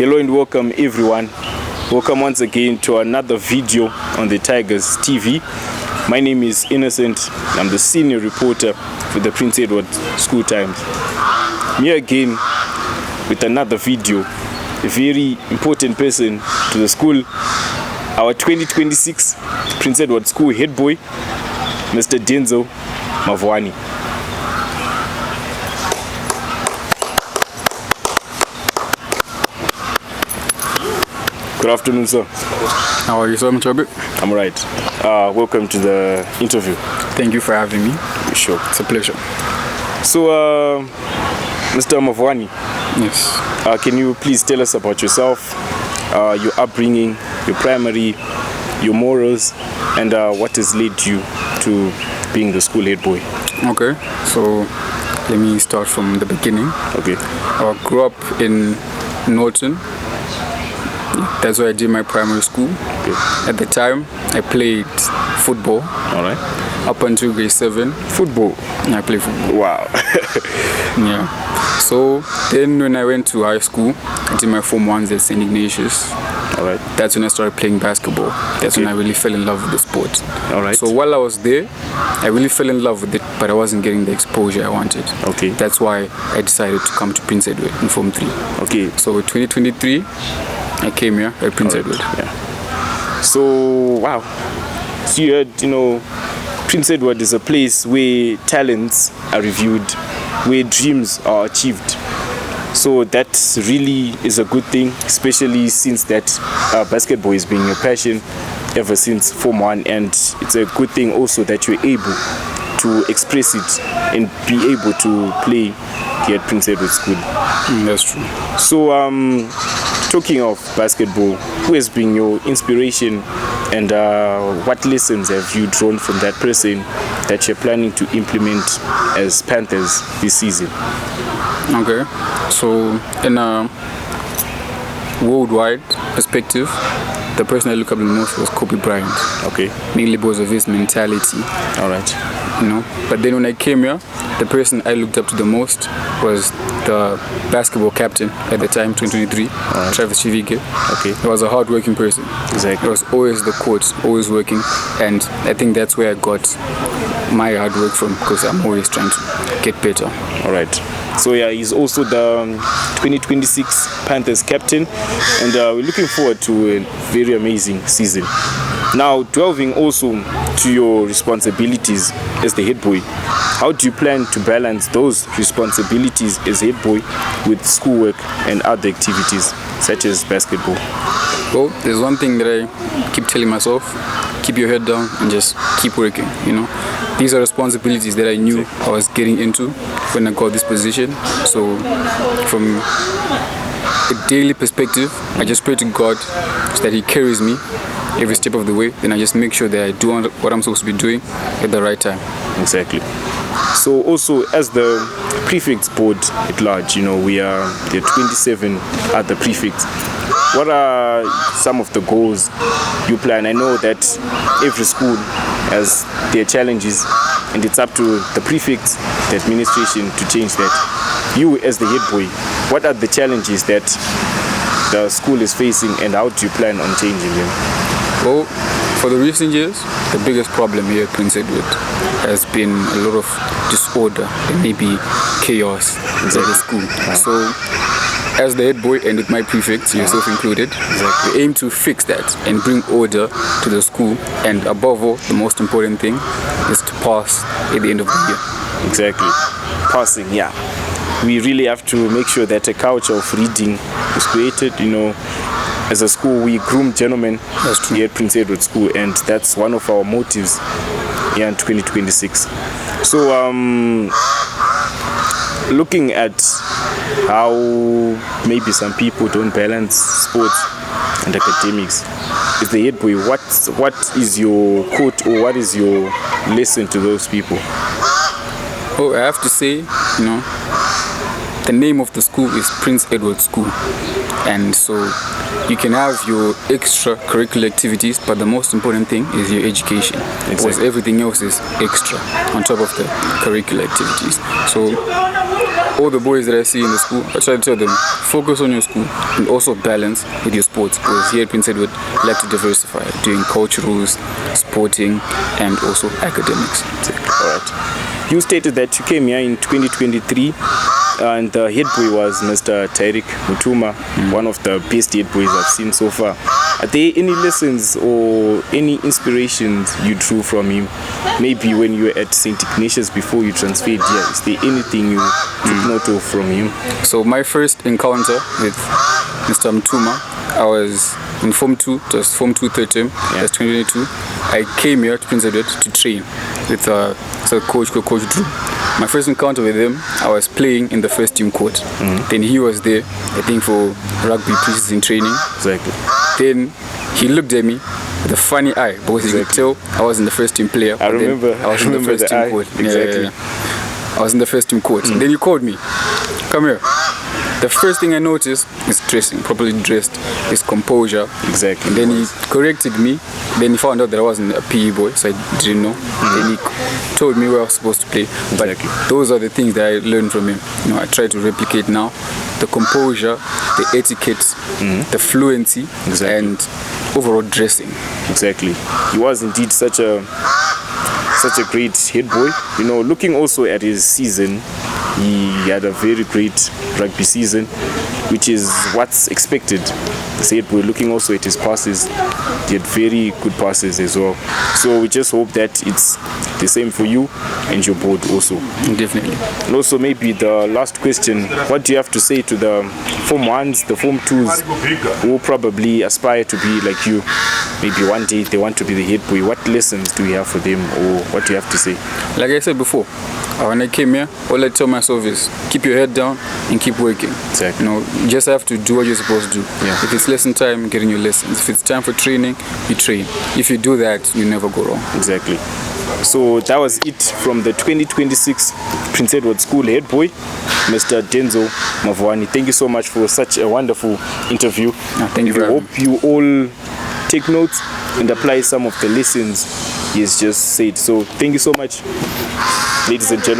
Hello and welcome everyone. Welcome once again to another video on the Tigers TV. My name is Innocent. I'm the senior reporter for the Prince Edward School Times. I'm here again with another video. A very important person to the school. Our 2026 Prince Edward School head boy, Mr. Denzel Mavani. Good afternoon, sir. How are you, sir? I'm right. Welcome to the interview. Thank you for having me. Sure. It's a pleasure. So, Mr. Mavani. Yes. Can you please tell us about yourself, your upbringing, your primary, your morals, and what has led you to being the school head boy? Okay. So, let me start from the beginning. Okay. I grew up in Norton. That's where I did my primary school. Okay. At the time, I played football. All right. Up until grade 7. Football? I played football. Wow. Yeah. So, then when I went to high school, I did my Form 1s at St. Ignatius. All right. That's when I started playing basketball. That's when I really fell in love with the sport. All right. So while I was there, I really fell in love with it, but I wasn't getting the exposure I wanted. Okay. That's why I decided to come to Prince Edward in Form 3. Okay. So 2023, I came here at Prince Edward. Yeah. So, wow. So you heard, Prince Edward is a place where talents are reviewed, where dreams are achieved. So that really is a good thing, especially since that basketball is being a passion ever since Form 1, and it's a good thing also that you're able to express it and be able to play here at Prince Edward School. That's true. So talking of basketball, who has been your inspiration, and what lessons have you drawn from that person that you're planning to implement as Panthers this season? Okay, so in a worldwide perspective, the person I look up the most was Kobe Bryant. Okay. Mainly because of his mentality. All right. But then when I came here, the person I looked up to the most was the basketball captain at the time, 2023, right. Travis Chivike. Okay. He was a hard-working person. Exactly. He was always the coach, always working, and I think that's where I got my hard work from, because I'm always trying to get better. All right. So yeah, he's also the 2026 Panthers captain, and we're looking forward to a very amazing season. Now, delving also to your responsibilities as the head boy, how do you plan to balance those responsibilities as head boy with schoolwork and other activities such as basketball? Well, there's one thing that I keep telling myself: keep your head down and just keep working. These are responsibilities that I knew I was getting into when I got this position. So from a daily perspective, I just pray to God so that He carries me every step of the way. Then I just make sure that I do what I'm supposed to be doing at the right time. Exactly. So also, as the prefects board at large, we are the 27 other prefects. What are some of the goals you plan? I know that every school has their challenges, and it's up to the prefects, the administration, to change that. You as the head boy, what are the challenges that the school is facing, and how do you plan on changing them? Well, for the recent years, the biggest problem here at Prince Edward has been a lot of disorder and maybe chaos at the school. So, as the head boy and with my prefects, yourself included, we aim to fix that and bring order to the school. And above all, the most important thing is to pass at the end of the year. Exactly. Passing, yeah. We really have to make sure that a culture of reading is created. As a school, we groom gentlemen here at Prince Edward School, and that's one of our motives here in 2026. So, looking at how maybe some people don't balance sports and academics, as the head boy, what is your quote, or what is your lesson to those people? Oh, I have to say, the name of the school is Prince Edward School, and so you can have your extracurricular activities, but the most important thing is your education. Exactly. Because everything else is extra on top of the curricular activities. So all the boys that I see in the school, I try to tell them, focus on your school and also balance with your sports, because here at Prince Edward, we like to diversify, doing culturals, sporting, and also academics. All right. You stated that you came here in 2023, and the head boy was Mr. Tariq Mutuma, one of the best head boys I've seen so far. Are there any lessons or any inspirations you drew from him? Maybe when you were at St. Ignatius before you transferred here, is there anything you took note of from him? So my first encounter with Mr. Mutuma, I was in Form 2, it was Form 2 third term, that's 2022. I came here to Prince Edward to train with Coach Drew. My first encounter with him, I was playing in the first team court. Then he was there, I think for rugby preseason training. Exactly. Then he looked at me with a funny eye, because he could tell I was in the first team player. I remember. I was in the first team court. Exactly. I was in the first team court. Then he called me, come here. The first thing I noticed is dressing, properly dressed, his composure. Exactly. And then he corrected me. Then he found out that I wasn't a PE boy, so I didn't know. Then he told me where I was supposed to play. But Exactly. those are the things that I learned from him. I try to replicate now. The composure, the etiquette, the fluency, Exactly. and overall dressing. Exactly. He was indeed such a great head boy. Looking also at his season, he had a very great rugby season, which is what's expected. This head boy, looking also at his passes, he had very good passes as well. So we just hope that it's the same for you and your board also. Definitely. And also maybe the last question, what do you have to say to the Form 1s, the Form 2s who probably aspire to be like you? Maybe one day they want to be the head boy. What lessons do you have for them, or what do you have to say? Like I said before, when I came here, all I tell myself is keep your head down and keep working. Exactly. You just have to do what you're supposed to do. Yeah. If it's lesson time, get in your lessons. If it's time for training, you train. If you do that, you never go wrong. Exactly. So that was it from the 2026 Prince Edward School head boy, Mr. Denzel Mavani. Thank you so much for such a wonderful interview. Thank you. I hope you all take notes and apply some of the lessons he has just said. So thank you so much, ladies and gentlemen.